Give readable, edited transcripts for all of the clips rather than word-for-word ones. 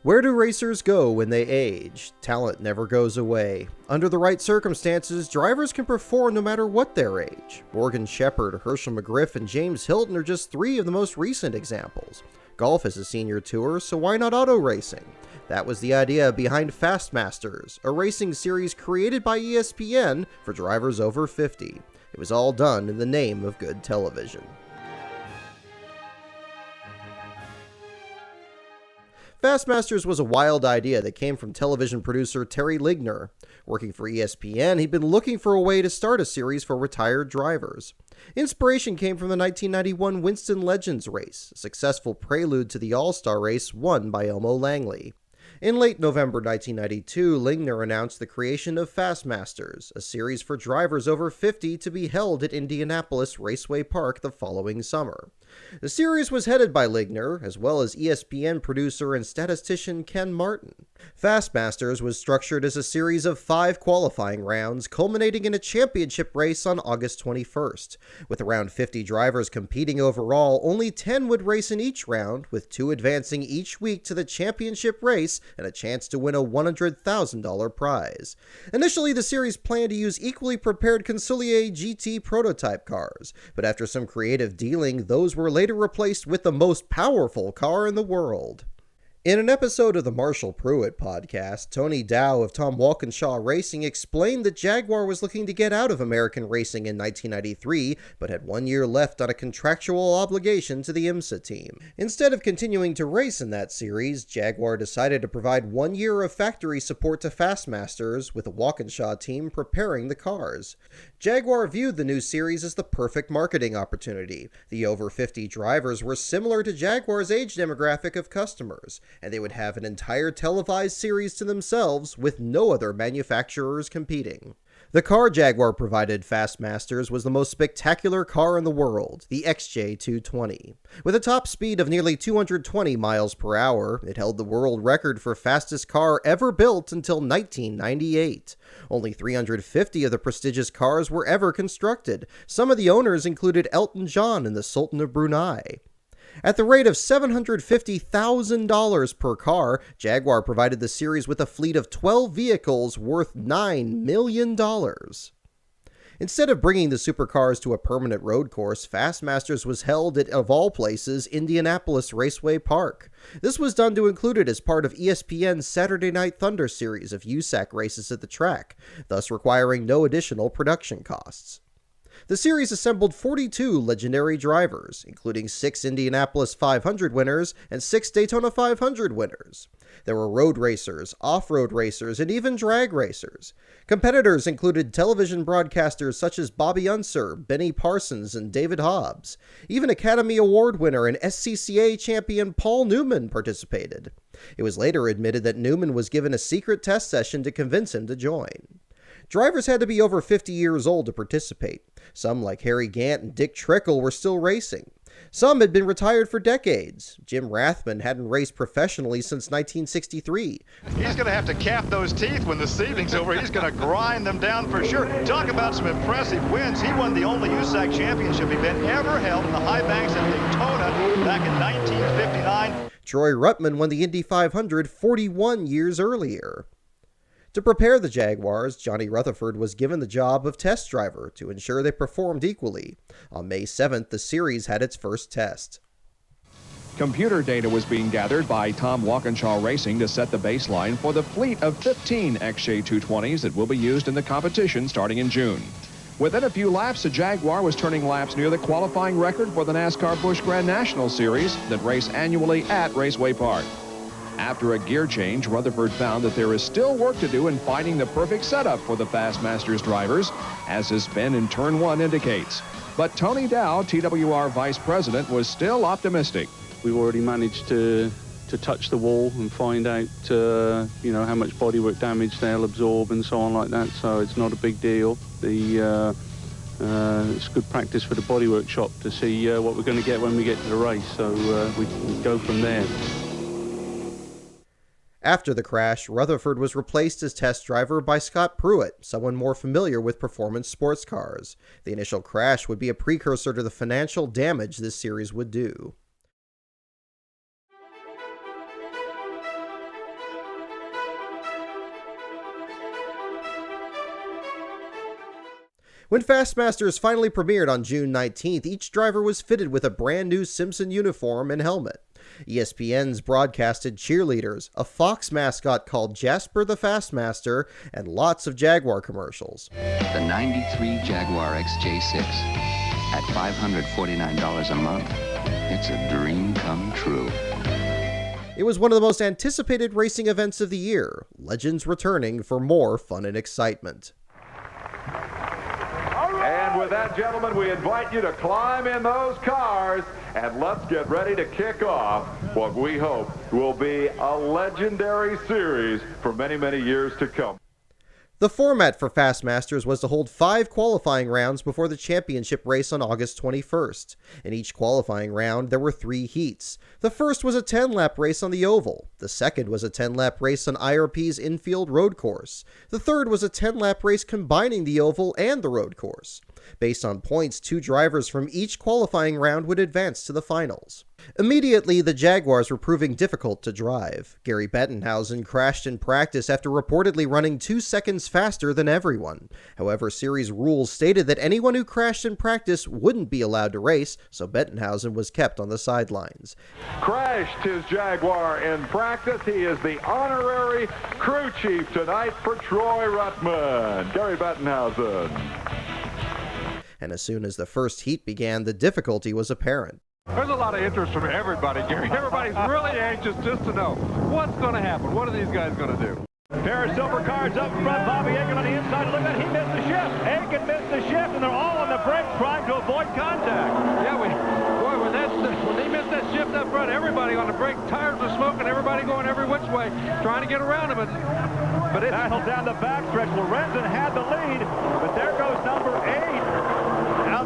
Where do racers go when they age? Talent never goes away. Under the right circumstances, drivers can perform no matter what their age. Morgan Shepherd, HERSHEL McGriff, and James Hilton are just three of the most recent examples. Golf is a senior tour, so why not auto racing? That was the idea behind Fast Masters, a racing series created by ESPN for drivers over 50. It was all done in the name of good television. Fast Masters was a wild idea that came from television producer Terry Lingner. Working for ESPN, he'd been looking for a way to start a series for retired drivers. Inspiration came from the 1991 Winston Legends race, a successful prelude to the All-Star race won by Elmo Langley. In late November 1992, Lingner announced the creation of Fast Masters, a series for drivers over 50 to be held at Indianapolis Raceway Park the following summer. The series was headed by Lingner, as well as ESPN producer and statistician Ken Martin. Fast Masters was structured as a series of 5 qualifying rounds, culminating in a championship race on August 21st. With around 50 drivers competing overall, only 10 would race in each round, with 2 advancing each week to the championship race and a chance to win a $100,000 prize. Initially, the series planned to use equally prepared Consigliere GT prototype cars, but after some creative dealing, those were later replaced with the most powerful car in the world. In an episode of the Marshall Pruitt podcast, Tony Dow of Tom Walkinshaw Racing explained that Jaguar was looking to get out of American racing in 1993, but had 1 year left on a contractual obligation to the IMSA team. Instead of continuing to race in that series, Jaguar decided to provide 1 year of factory support to Fast Masters, with the Walkinshaw team preparing the cars. Jaguar viewed the new series as the perfect marketing opportunity. The over 50 drivers were similar to Jaguar's age demographic of customers, and they would have an entire televised series to themselves with no other manufacturers competing. The car Jaguar provided Fast Masters was the most spectacular car in the world, the XJ220. With a top speed of nearly 220 miles per hour, it held the world record for fastest car ever built until 1998. Only 350 of the prestigious cars were ever constructed. Some of the owners included Elton John and the Sultan of Brunei. At the rate of $750,000 per car, Jaguar provided the series with a fleet of 12 vehicles worth $9 million. Instead of bringing the supercars to a permanent road course, Fast Masters was held at, of all places, Indianapolis Raceway Park. This was done to include it as part of ESPN's Saturday Night Thunder series of USAC races at the track, thus requiring no additional production costs. The series assembled 42 legendary drivers, including 6 Indianapolis 500 winners and 6 Daytona 500 winners. There were road racers, off-road racers, and even drag racers. Competitors included television broadcasters such as Bobby Unser, Benny Parsons, and David HOBBS. Even Academy Award winner and SCCA champion Paul Newman participated. It was later admitted that Newman was given a secret test session to convince him to join. Drivers had to be over 50 years old to participate. Some, like Harry Gant and Dick Trickle, were still racing. Some had been retired for decades. Jim Rathman hadn't raced professionally since 1963. He's going to have to cap those teeth when the season's over. He's going to grind them down for sure. Talk about some impressive wins. He won the only USAC championship event ever held in the high banks at Daytona back in 1959. Troy Ruttman won the Indy 500 41 years earlier. To prepare the Jaguars, Johnny Rutherford was given the job of test driver to ensure they performed equally. On May 7th, the series had its first test. Computer data was being gathered by Tom Walkinshaw Racing to set the baseline for the fleet of 15 XJ220s that will be used in the competition starting in June. Within a few laps, the Jaguar was turning laps near the qualifying record for the NASCAR Busch Grand National Series that race annually at Raceway Park. After a gear change, Rutherford found that there is still work to do in finding the perfect setup for the Fast Masters drivers, as his spin in Turn 1 indicates. But Tony Dow, TWR Vice President, was still optimistic. We've already managed to touch the wall and find out, how much bodywork damage they'll absorb and so on like that, so it's not a big deal. It's good practice for the bodywork shop to see what we're going to get when we get to the race, so we can go from there. After the crash, Rutherford was replaced as test driver by Scott Pruitt, someone more familiar with performance sports cars. The initial crash would be a precursor to the financial damage this series would do. When Fast Masters finally premiered on June 19th, each driver was fitted with a brand new Simpson uniform and helmet. ESPN's broadcasted cheerleaders, a Fox mascot called Jasper the Fastmaster, and lots of Jaguar commercials. The 93 Jaguar XJ6 at $549 a month. It's a dream come true. It was one of the most anticipated racing events of the year, legends returning for more fun and excitement. And with that, gentlemen, we invite you to climb in those cars and let's get ready to kick off what we hope will be a legendary series for many, many years to come. The format for Fast Masters was to hold 5 qualifying rounds before the championship race on August 21st. In each qualifying round, there were 3 heats. The first was a 10-lap race on the oval. The second was a 10-lap race on IRP's infield road course. The third was a 10-lap race combining the oval and the road course. Based on points, 2 drivers from each qualifying round would advance to the finals. Immediately, the Jaguars were proving difficult to drive. Gary Bettenhausen crashed in practice after reportedly running 2 seconds faster than everyone. However, series rules stated that anyone who crashed in practice wouldn't be allowed to race, so Bettenhausen was kept on the sidelines. Crashed his Jaguar in practice. He is the honorary crew chief tonight for Troy Ruttman. Gary Bettenhausen. And as soon as the first heat began, the difficulty was apparent. There's a lot of interest from everybody, Gary. Everybody's really anxious just to know what's going to happen. What are these guys going to do? Pair of silver cars up front. Bobby Aiken on the inside. Look at that. He missed the shift. Aiken missed the shift, and they're all on the brakes trying to avoid contact. Yeah, when they missed that shift up front, everybody on the brake, tires were smoking, everybody going every which way, trying to get around him. But it's battle down the backstretch. Lorenzen had the lead, but there goes number 8.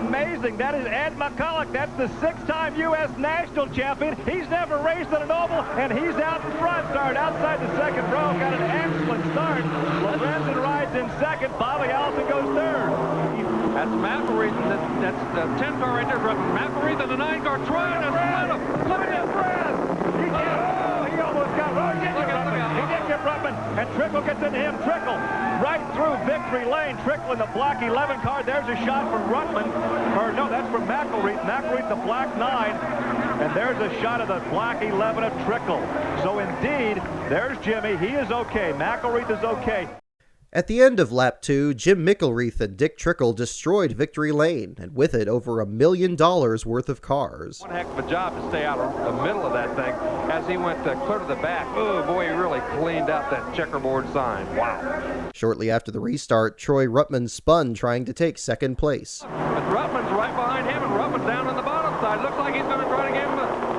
Amazing. That is Ed McCulloch. That's the 6-time U.S. national champion. He's never raced at an oval, and he's out in front. Started outside the second row. Got an excellent start. Lorenzen rides in second. Bobby Allison goes third. That's McElreath. That's the 10 car right there. McElreath and the 9 car trying to split him. Look at his breath. He almost got Ruttman. He did get Ruttman, and Trickle gets into him. Trickle right through victory lane. Trickle in the black 11 car. There's a shot from Ruttman. Or no, that's from McElreath. McElreath, the black 9. And there's a shot of the black 11 of Trickle. So indeed, there's Jimmy. He is okay. McElreath is okay. At the end of lap 2, Jim McElreath and Dick Trickle destroyed victory lane, and with it over $1 million worth of cars. One heck of a job to stay out of the middle of that thing as he went clear to the back. Oh boy, he really cleaned out that checkerboard sign. Wow. Shortly after the restart, Troy Ruttman spun trying to take second place. But Ruttman's right behind him, and Ruttman's down on the bottom side. Looks like he's going to try to give him a...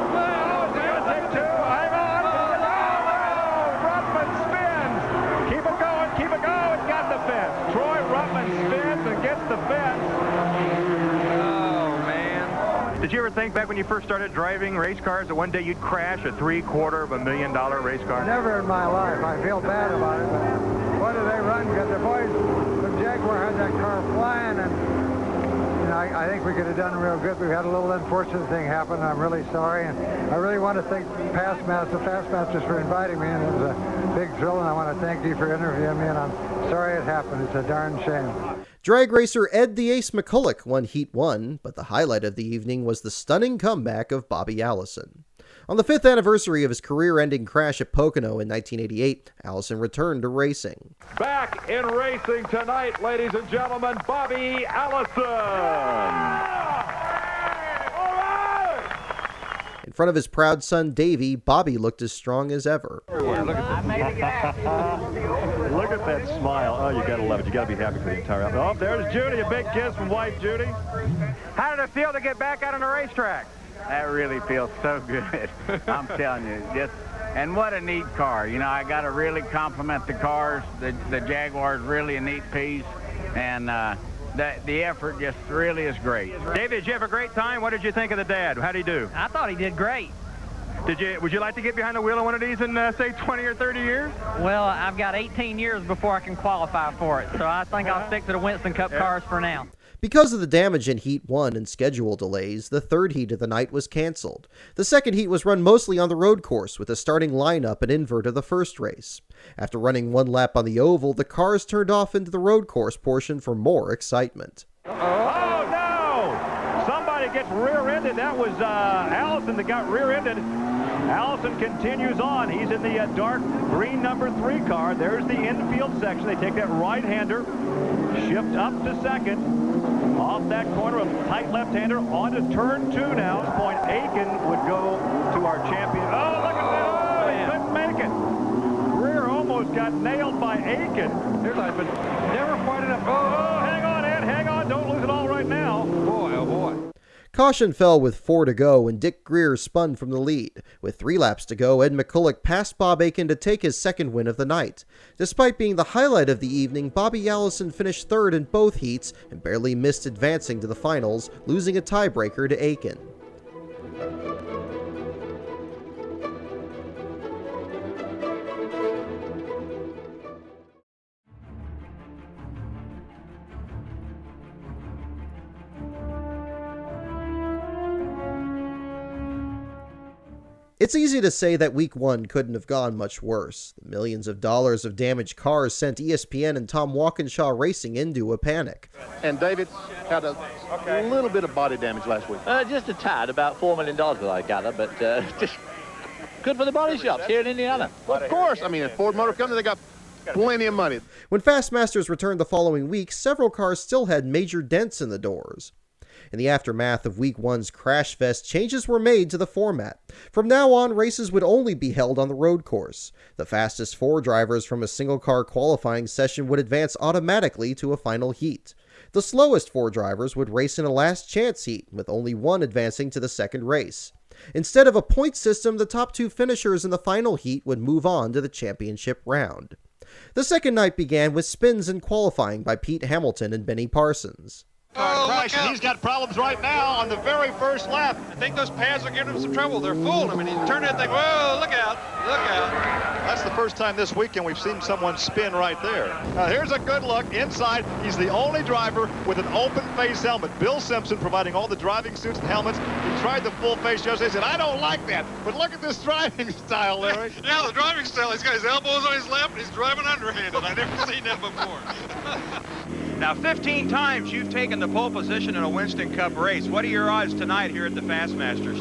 Did you ever think back when you first started driving race cars that one day you'd crash a $750,000 race car? Never in my life. I feel bad about it, but what do they run? Because the boys from Jaguar had that car flying, and you know, I think we could have done real good. We had a little unfortunate thing happen, and I'm really sorry. And I really want to thank Fast Masters for inviting me, and it was a big thrill, and I want to thank you for interviewing me, and I'm sorry it happened. It's a darn shame. Drag racer Ed the Ace McCulloch won Heat 1, but the highlight of the evening was the stunning comeback of Bobby Allison. On the 5th anniversary of his career-ending crash at Pocono in 1988, Allison returned to racing. Back in racing tonight, ladies and gentlemen, Bobby Allison. In front of his proud son Davey, Bobby looked as strong as ever. Look at that smile. Oh, you gotta love it. You gotta be happy for the entire outfit. Oh, there's Judy. A big kiss from wife Judy. How did it feel to get back out on the racetrack? That really feels so good. I'm telling you, and what a neat car. You know, I got to really compliment the cars. The Jaguar is really a neat piece, and the effort just really is great. David, did you have a great time? What did you think of the dad? How did he do? I thought he did great. Would you like to get behind the wheel of one of these in, say, 20 or 30 years? Well, I've got 18 years before I can qualify for it, so I think I'll stick to the Winston Cup cars for now. Because of the damage in Heat 1 and schedule delays, the third heat of the night was canceled. The second heat was run mostly on the road course, with a starting lineup and invert of the first race. After running one lap on the oval, the cars turned off into the road course portion for more excitement. Oh, no! Somebody gets rear-ended. That was Allison that got rear-ended. Allison continues on. He's in the dark green number 3 car. There's the infield section. They take that right-hander, shift up to second. Off that corner, a tight left-hander onto turn 2 now. At this point, AKIN would go to our champion. Oh, look at that! Oh, he couldn't make it. Greer almost got nailed by AKIN. Here's I've been never quite enough. Oh, hang on, Ed, hang on. Don't lose it all right now. Boy, oh boy. Caution fell with 4 to go when Dick Greer spun from the lead. With 3 laps to go, Ed McCulloch passed Bob Akin to take his second win of the night. Despite being the highlight of the evening, Bobby Allison finished 3rd in both heats and barely missed advancing to the finals, losing a tiebreaker to Akin. It's easy to say that Week 1 couldn't have gone much worse. The millions of dollars of damaged cars sent ESPN and Tom Walkinshaw Racing into a panic. And David had a little bit of body damage last week. Just a tad, about $4 million that I gather, but just good for the body shops here in Indiana. Well, of course. I mean, at Ford Motor Company, they got plenty of money. When Fast Masters returned the following week, several cars still had major dents in the doors. In the aftermath of Week 1's Crash Fest, changes were made to the format. From now on, races would only be held on the road course. The fastest 4 drivers from a single-car qualifying session would advance automatically to a final heat. The slowest 4 drivers would race in a last-chance heat, with only 1 advancing to the second race. Instead of a point system, the top 2 finishers in the final heat would move on to the championship round. The second night began with spins in qualifying by Pete Hamilton and Benny Parsons. He's got problems right now on the very first lap. I think those pads are giving him some trouble. They're fooling him, and he turned that thing. Whoa, look out, look out. That's the first time this weekend we've seen someone spin right there. Now here's a good look inside. He's the only driver with an open face helmet. Bill Simpson providing all the driving suits and helmets. He tried the full face yesterday. He said, I don't like that, but look at this driving style, Larry. Yeah, the driving style. He's got his elbows on his lap, and he's driving underhanded. I've never seen that before. Now, 15 times you've taken the pole position in a Winston Cup race. What are your odds tonight here at the Fast Masters?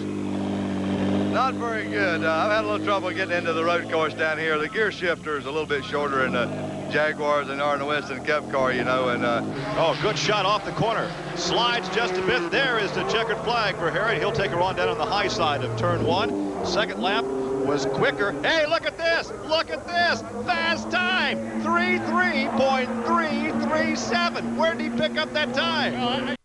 Not very good. I've had a little trouble getting into the road course down here. The gear shifter is a little bit shorter in the Jaguars than are in the Winston Cup car, you know. And oh, good shot off the corner. Slides just a bit. There is the checkered flag for Harry. He'll take her on down on the high side of turn 1. Second lap was quicker. Hey, look at this. Look at this. Fast time. 3:3.337. Where did he pick up that time?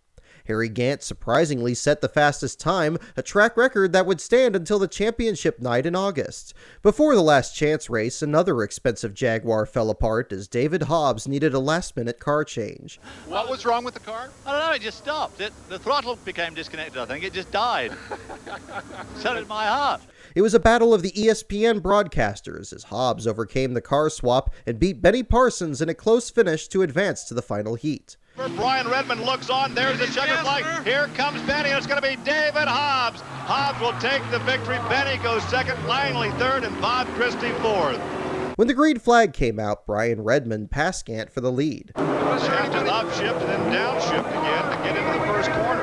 Harry Gant surprisingly set the fastest time, a track record that would stand until the championship night in August. Before the last chance race, another expensive Jaguar fell apart as David Hobbs needed a last-minute car change. What was wrong with the car? I don't know, it just stopped. The throttle became disconnected, I think. It just died. So did my heart. It was a battle of the ESPN broadcasters as Hobbs overcame the car swap and beat Benny Parsons in a close finish to advance to the final heat. Brian Redman looks on. There's the checkered flag. Here comes Benny. It's going to be David Hobbs. Hobbs will take the victory. Benny goes second, Langley third, and Bob Christie fourth. When the green flag came out, Brian Redman passed Gant for the lead. Changed to upshift and then downshift again to get into the first corner.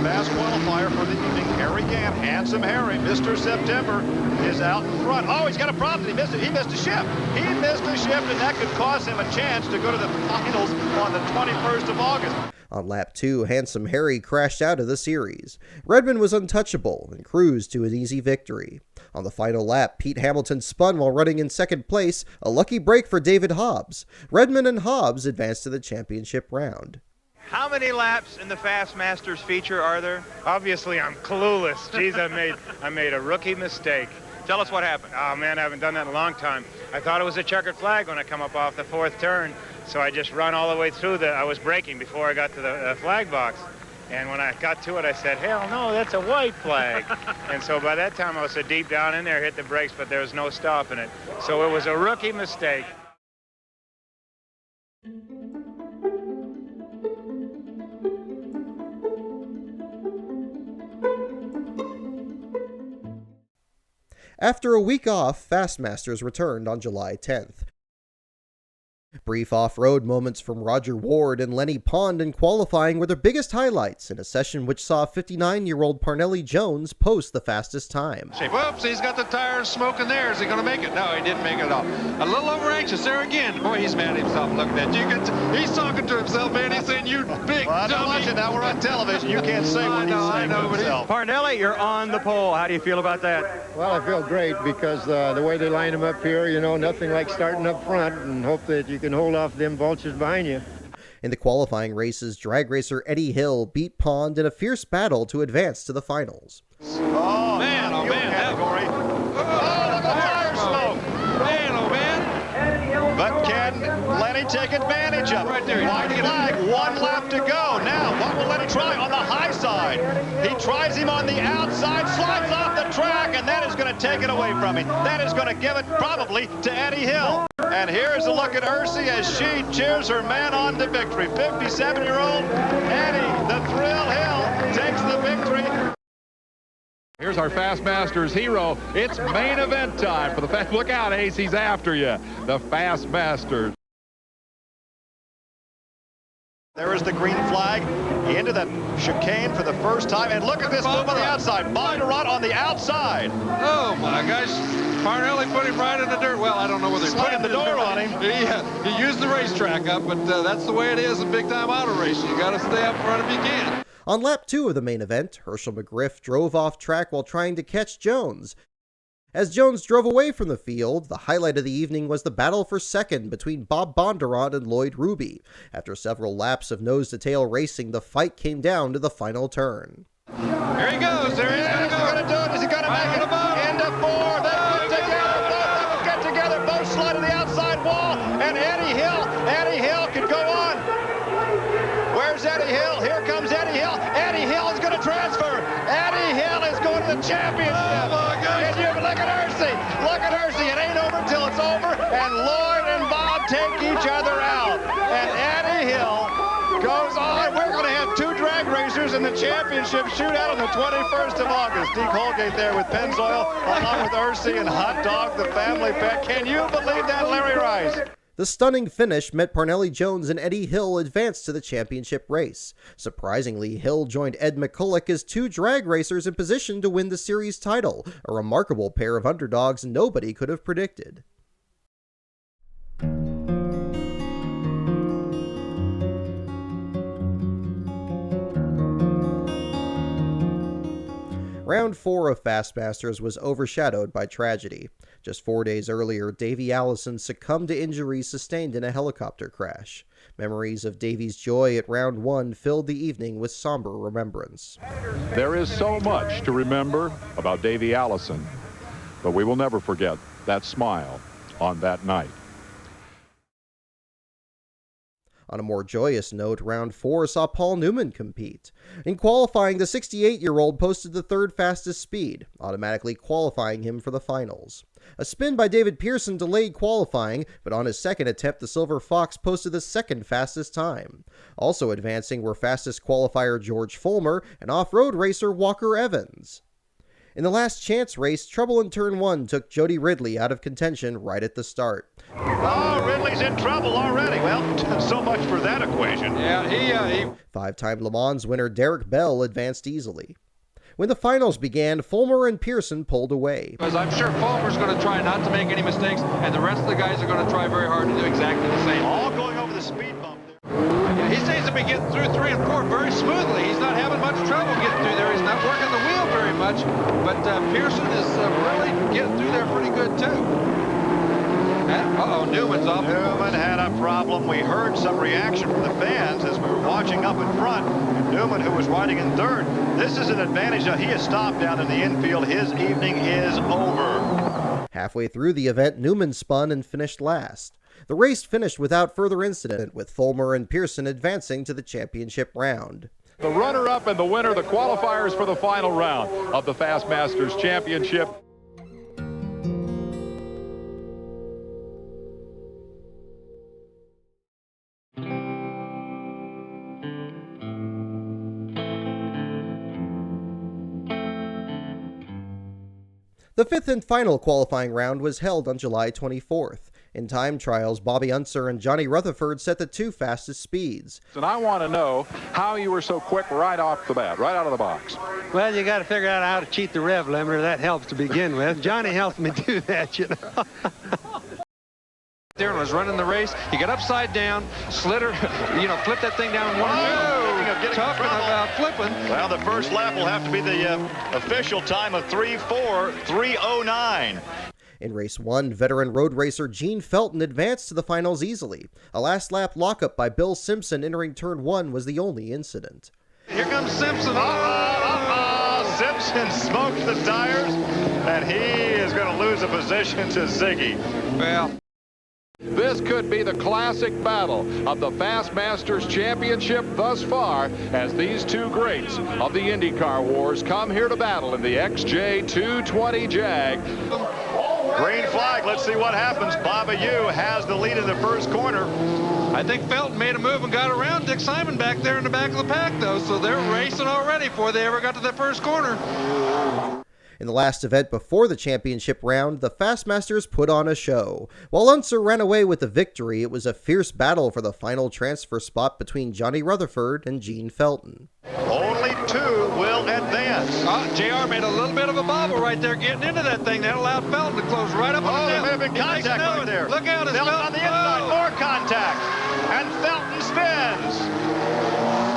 Fast qualifier for the evening. Harry Gant, Handsome Harry, Mr. September, is out in front. Oh, he's got a problem. He missed it. He missed a shift. He missed a shift, and that could cost him a chance to go to the finals on the 21st of August. On lap 2, Handsome Harry crashed out of the series. Redman was untouchable and cruised to an easy victory. On the final lap, Pete Hamilton spun while running in second place, a lucky break for David Hobbs. Redman and Hobbs advanced to the championship round. How many laps in the Fast Masters feature are there? Obviously, I'm clueless. Jeez, I made a rookie mistake. Tell us what happened. Oh, man, I haven't done that in a long time. I thought it was a checkered flag when I come up off the 4th turn, so I just run all the way through I was braking before I got to the flag box. And when I got to it, I said, hell no, that's a white flag. And so by that time, I was so deep down in there, hit the brakes, but there was no stopping it. So it was a rookie mistake. After a week off, Fast Masters returned on July 10th. Brief off-road moments from Roger Ward and Lenny Pond in qualifying were the biggest highlights in a session which saw 59-year-old Parnelli Jones post the fastest time. Whoops, he's got the tires smoking there. Is he going to make it? No, he didn't make it at all. A little over anxious there again. Boy, he's mad at himself looking at you. He's talking to himself, man. He's saying, you big well, dummy. Watch it now. We're on television. You can't say what he's saying to himself. Parnelli, you're on the pole. How do you feel about that? Well, I feel great because the way they line them up here, you know, nothing like starting up front and hope that you can hold off them vultures behind you. In the qualifying races, drag racer Eddie Hill beat Pond in a fierce battle to advance to the finals. Oh, man, oh, man. Category. Oh, look at the tire smoke. Man, oh, man. But can Lenny take advantage of it? Right there. White flag, 1 lap to go. Now, what will Lenny try on the high side? He tries him on the outside, slides off the track, and that is going to take it away from him. That is going to give it probably to Eddie Hill. And here's a look at Hershe as she cheers her man on to victory. 57-year-old Eddie, the Thrill Hill, takes the victory. Here's our Fast Masters hero. It's main event time for the Fast. Look out, Ace, he's after you. The Fast Masters. There is the green flag into the chicane for the first time. And look at this move on the outside. Bondurant on the outside. Oh, my gosh. Parnelli put him right in the dirt. Well, I don't know whether he put the door on him. He used the racetrack up, but that's the way it is in big-time auto racing. You got to stay up front if you can. On lap 2 of the main event, Herschel McGriff drove off track while trying to catch Jones. As Jones drove away from the field, the highlight of the evening was the battle for second between Bob Bondurant and Lloyd Ruby. After several laps of nose-to-tail racing, the fight came down to the final turn. Here he goes. There he's going to go. Is he going to do it? Is he going to make it? Into 4. They get together. Both slide to the outside wall. And Eddie Hill could go on. Where's Eddie Hill? Here comes Eddie Hill. Eddie Hill is going to transfer. Eddie Hill is going to the championship. Oh, my gosh. And you look at Hershe. Look at Hershe. It ain't over till it's over. And Lloyd and Bob take each other out. And Eddie Hill goes on. We're going to have 2 drag racers in the championship shootout on the 21st of August. Deke Holgate there with Pennzoil, along with Hershe and Hot Dog, the family pet. Can you believe that, Larry Rice? The stunning finish meant Parnelli Jones and Eddie Hill advanced to the championship race. Surprisingly, Hill joined Ed McCulloch as 2 drag racers in position to win the series title, a remarkable pair of underdogs nobody could have predicted. Round 4 of Fast Masters was overshadowed by tragedy. Just 4 days earlier, Davey Allison succumbed to injuries sustained in a helicopter crash. Memories of Davey's joy at Round 1 filled the evening with somber remembrance. There is so much to remember about Davey Allison, but we will never forget that smile on that night. On a more joyous note, Round 4 saw Paul Newman compete. In qualifying, the 68-year-old posted the 3rd fastest speed, automatically qualifying him for the finals. A spin by David Pearson delayed qualifying, but on his second attempt, the Silver Fox posted the 2nd fastest time. Also advancing were fastest qualifier George Folmer and off-road racer Walker Evans. In the last chance race, trouble in Turn 1 took Jody Ridley out of contention right at the start. Oh, Ridley's in trouble already. Well, so much for that equation. Yeah, he 5-time Le Mans winner Derek Bell advanced easily. When the finals began, Fulmer and Pearson pulled away. Because I'm sure Fulmer's going to try not to make any mistakes, and the rest of the guys are going to try very hard to do exactly the same. All going over the speed bump there. Yeah, he seems to be getting through 3 and 4 very smoothly. He's not having much trouble getting through there. He's not working the wheel very much, but Pearson is really getting through there pretty good, too. Uh-oh, Newman's off. Newman had a problem. We heard some reaction from the fans as we were watching up in front. Newman, who was riding in 3rd. This is an advantage. He has stopped down in the infield. His evening is over. Halfway through the event, Newman spun and finished last. The race finished without further incident, with Fulmer and Pearson advancing to the championship round. The runner-up and the winner, the qualifiers for the final round of the Fast Masters Championship. The 5th and final qualifying round was held on July 24th. In time trials, Bobby Unser and Johnny Rutherford set the 2 fastest speeds. And I want to know how you were so quick right off the bat, right out of the box. Well, you got to figure out how to cheat the rev limiter. That helps to begin with. Johnny helped me do that, you know. There and was running the race. He got upside down, slid her, flipped that thing down one wheel. Talking about flipping. Well, the first lap will have to be the official time of 3:4:3:09. In race 1, veteran road racer Gene Felton advanced to the finals easily. A last-lap lockup by Bill Simpson entering turn 1 was the only incident. Here comes Simpson. Simpson smoked the tires, and he is going to lose a position to Ziggy. Well, this could be the classic battle of the Fast Masters Championship thus far, as these two greats of the IndyCar wars come here to battle in the XJ220 Jag. Green flag, let's see what happens. Bobby Yu has the lead in the first corner. I think Felton made a move and got around Dick Simon back there in the back of the pack, though, so they're racing already before they ever got to the first corner. In the last event before the championship round, the Fast Masters put on a show. While Unser ran away with the victory, it was a fierce battle for the final transfer spot between Johnny Rutherford and Gene Felton. Only 2 will advance. JR made a little bit of a bobble right there getting into that thing. That allowed Felton to close right up on the there may have been contact right there. Look out, it's Felton on the inside, more contact. And Felton spins.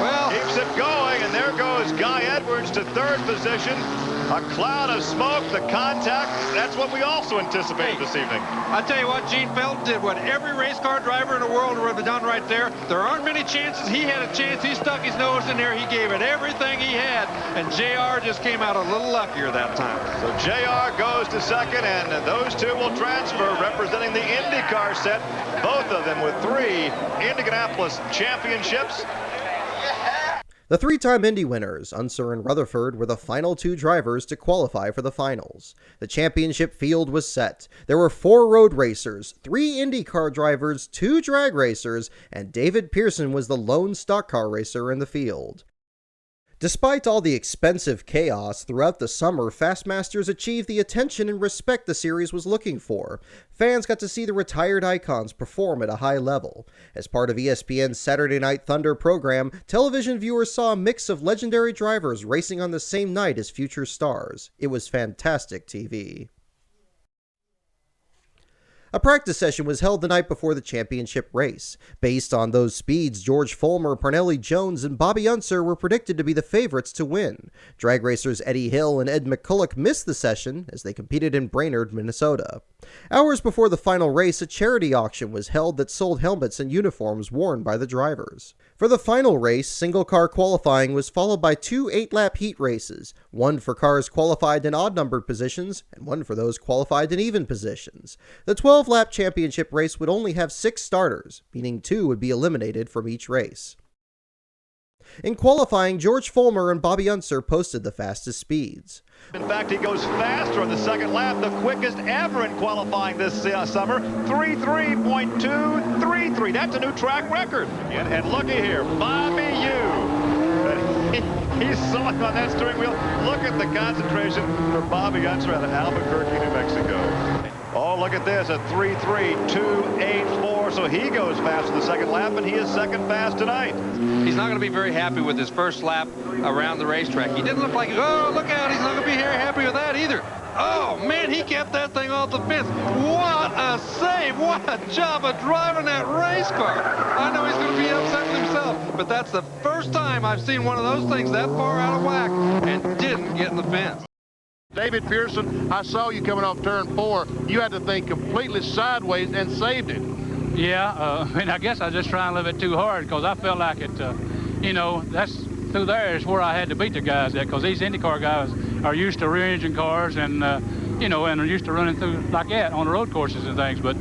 Well, keeps it going, and there goes Guy Edwards to 3rd position. A cloud of smoke, the contact, that's what we also anticipated this evening. I tell you what, Gene Felton did what every race car driver in the world would have done right there. There aren't many chances. He had a chance. He stuck his nose in there. He gave it everything he had, and JR just came out a little luckier that time. So JR goes to 2nd, and those 2 will transfer, representing the IndyCar set, both of them with 3 Indianapolis championships. The 3-time Indy winners, Unser and Rutherford, were the final 2 drivers to qualify for the finals. The championship field was set. There were 4 road racers, 3 IndyCar drivers, 2 drag racers, and David Pearson was the lone stock car racer in the field. Despite all the expensive chaos throughout the summer, Fast Masters achieved the attention and respect the series was looking for. Fans got to see the retired icons perform at a high level. As part of ESPN's Saturday Night Thunder program, television viewers saw a mix of legendary drivers racing on the same night as future stars. It was fantastic TV. A practice session was held the night before the championship race. Based on those speeds, George FOLLMER, Parnelli Jones, and Bobby Unser were predicted to be the favorites to win. Drag racers Eddie Hill and Ed McCulloch missed the session as they competed in Brainerd, Minnesota. Hours before the final race, a charity auction was held that sold helmets and uniforms worn by the drivers. For the final race, single-car qualifying was followed by 2 8-lap heat races, one for cars qualified in odd-numbered positions and one for those qualified in even positions. The 12-lap championship race would only have 6 starters, meaning 2 would be eliminated from each race. In qualifying, George FOLLMER and Bobby Unser posted the fastest speeds. In fact, he goes faster on the 2nd lap, the quickest ever in qualifying this summer, 3:3.233. That's a new track record. And looky here, Bobby Yu. He's sawing on that steering wheel. Look at the concentration for Bobby Unser out of Albuquerque, New Mexico. Oh, look at this, a 3:3.284. So he goes fast in the 2nd lap, and he is 2nd fast tonight. He's not going to be very happy with his first lap around the racetrack. He didn't look like, oh, look out, he's not going to be very happy with that either. Oh, man, he kept that thing off the fence. What a save. What a job of driving that race car. I know he's going to be upset with himself, but that's the first time I've seen one of those things that far out of whack and didn't get in the fence. David Pearson, I saw you coming off turn 4. You had the thing completely sideways and saved it. Yeah, and I guess I was just trying a little bit too hard because I felt like it, that's through there is where I had to beat the guys at, because these IndyCar guys are used to rear engine cars and, and are used to running through like that on the road courses and things, but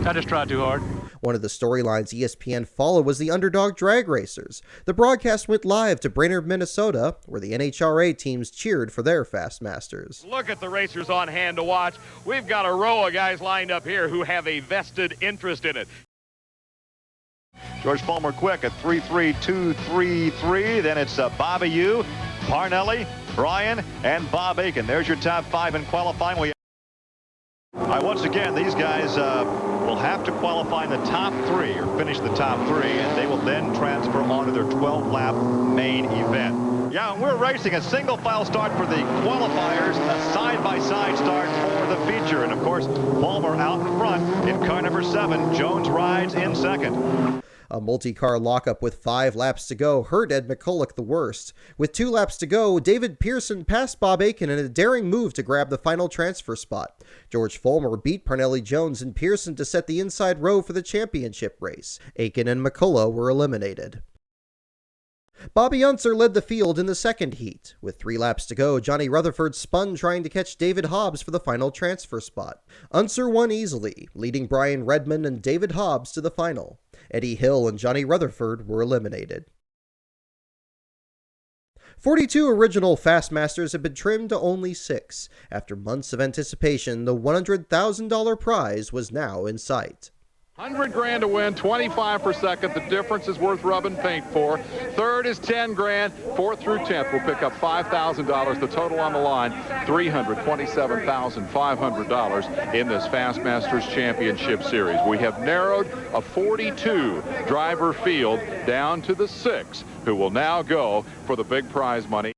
I just tried too hard. One of the storylines ESPN followed was the underdog drag racers. The broadcast went live to Brainerd, Minnesota, where the NHRA teams cheered for their Fast Masters. Look at the racers on hand to watch. We've got a row of guys lined up here who have a vested interest in it. George FOLLMER quick at 3:3.233. Then it's Bobby Yu, Parnelli, Bryan, and Bob Akin. There's your top 5 in qualifying. Once again, these guys will have to qualify in the top 3 or finish the top 3, and they will then transfer on to their 12-lap main event. Yeah, and we're racing a single file start for the qualifiers, a side-by-side start for the feature. And of course, FOLLMER out in front in car number 7. Jones rides in second. A multi-car lockup with 5 laps to go hurt Ed McCulloch the worst. With 2 laps to go, David Pearson passed Bob AKIN in a daring move to grab the final transfer spot. George FOLLMER beat PARNELLI, Jones, and Pearson to set the inside row for the championship race. AKIN and McCulloch were eliminated. Bobby Unser led the field in the second heat. With 3 laps to go, Johnny Rutherford spun trying to catch David Hobbs for the final transfer spot. Unser won easily, leading Brian Redman and David Hobbs to the final. Eddie Hill and Johnny Rutherford were eliminated. 42 original Fast Masters have been trimmed to only 6. After months of anticipation, the $100,000 prize was now in sight. $100 grand to win, 25 per second. The difference is worth rubbing paint for. Third is 10 grand. Fourth through 10th will pick up $5,000. The total on the line, $327,500 in this Fast Masters Championship Series. We have narrowed a 42 driver field down to the 6 who will now go for the big prize money.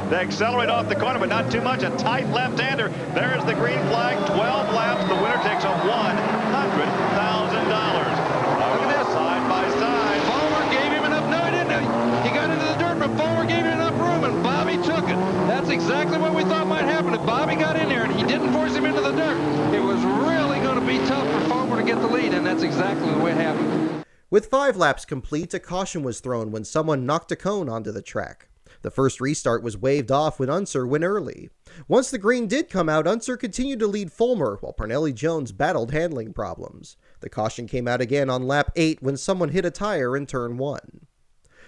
They accelerate off the corner, but not too much. A tight left-hander. There's the green flag. 12 laps. The winner takes home $100,000. Look at this. Side by side. FOLLMER gave him enough. No, he didn't. He got into the dirt, but FOLLMER gave him enough room, and Bobby took it. That's exactly what we thought might happen. If Bobby got in there and he didn't force him into the dirt, it was really going to be tough for FOLLMER to get the lead, and that's exactly the way it happened. With 5 laps complete, a caution was thrown when someone knocked a cone onto the track. The first restart was waved off when Unser went early. Once the green did come out, Unser continued to lead FOLLMER while PARNELLI Jones battled handling problems. The caution came out again on lap 8 when someone hit a tire in turn 1.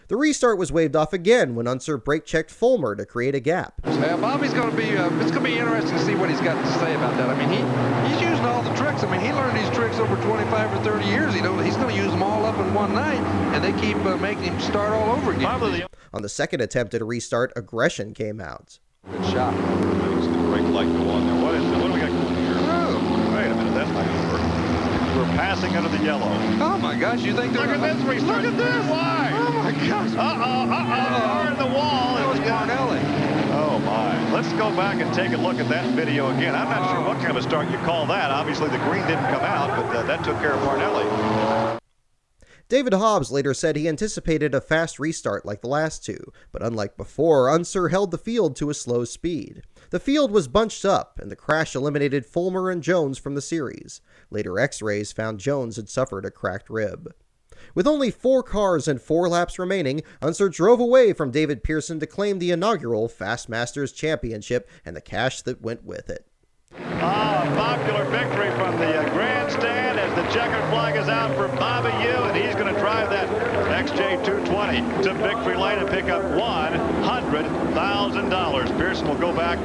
The restart was waved off again when Unser brake-checked FOLLMER to create a gap. Bobby's going to be, it's going to be interesting to see what he's got to say about that. I mean, he's using all the tricks. I mean, he learned these tricks over 25 or 30 years. You know, he's going to use them all up in one night, and they keep making him start all over again. On the second attempt at a restart, aggression came out. Good shot. Brake light go on there. What do we got going here? Oh. Wait a minute, that's not going to work. We're passing under the yellow. Oh my gosh, you think they're Look at this restart. Look at this. Why? Oh my gosh. We're in the wall. That was PARNELLI. Oh my. Let's go back and take a look at that video again. I'm not sure what kind of a start you call that. Obviously the green didn't come out, but that took care of PARNELLI. David Hobbs later said he anticipated a fast restart like the last 2, but unlike before, Unser held the field to a slow speed. The field was bunched up, and the crash eliminated FOLLMER and Jones from the series. Later x-rays found Jones had suffered a cracked rib. With only 4 cars and 4 laps remaining, Unser drove away from David Pearson to claim the inaugural Fast Masters Championship and the cash that went with it. Popular victory from the grandstand as the checkered flag is out for Bobby U, and he's going to drive that XJ220 to victory lane and pick up $100,000. Pearson will go back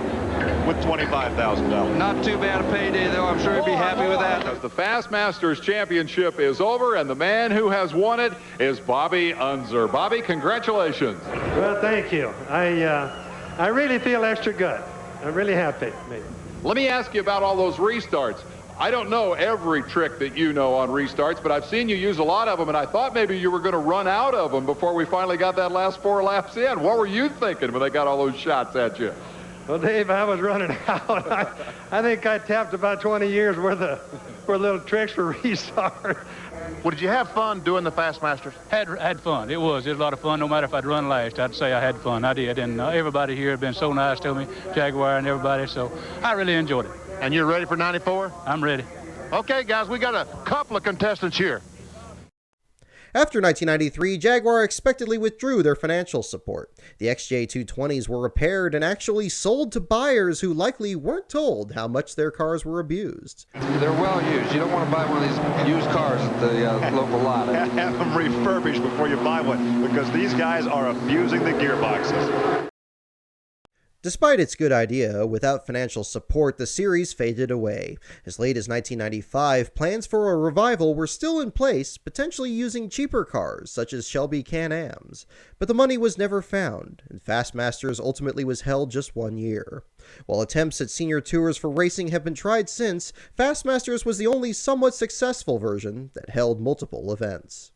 with $25,000. Not too bad a payday, though. I'm sure he'd be happy with that. As the Fast Masters Championship is over, and the man who has won it is Bobby Unser. Bobby, congratulations. Well, thank you. I really feel extra good. I'm really happy. Let me ask you about all those restarts. I don't know every trick that you know on restarts, but I've seen you use a lot of them, and I thought maybe you were going to run out of them before we finally got that last 4 laps in. What were you thinking when they got all those shots at you? Well, Dave, I was running out. I think I tapped about 20 years worth of little tricks for restart. Well, did you have fun doing the Fast Masters? Had fun. It was a lot of fun. No matter if I'd run last, I'd say I had fun. I did. And everybody here had been so nice to me, Jaguar and everybody, so I really enjoyed it. And you're ready for 94? I'm ready. Okay, guys, we got a couple of contestants here. After 1993, Jaguar expectedly withdrew their financial support. The XJ220s were repaired and actually sold to buyers who likely weren't told how much their cars were abused. They're well used. You don't want to buy one of these used cars at the local lot. Have them refurbished before you buy one, because these guys are abusing the gearboxes. Despite its good idea, without financial support, the series faded away. As late as 1995, plans for a revival were still in place, potentially using cheaper cars, such as Shelby Can-Ams. But the money was never found, and Fast Masters ultimately was held just 1 year. While attempts at senior tours for racing have been tried since, Fast Masters was the only somewhat successful version that held multiple events.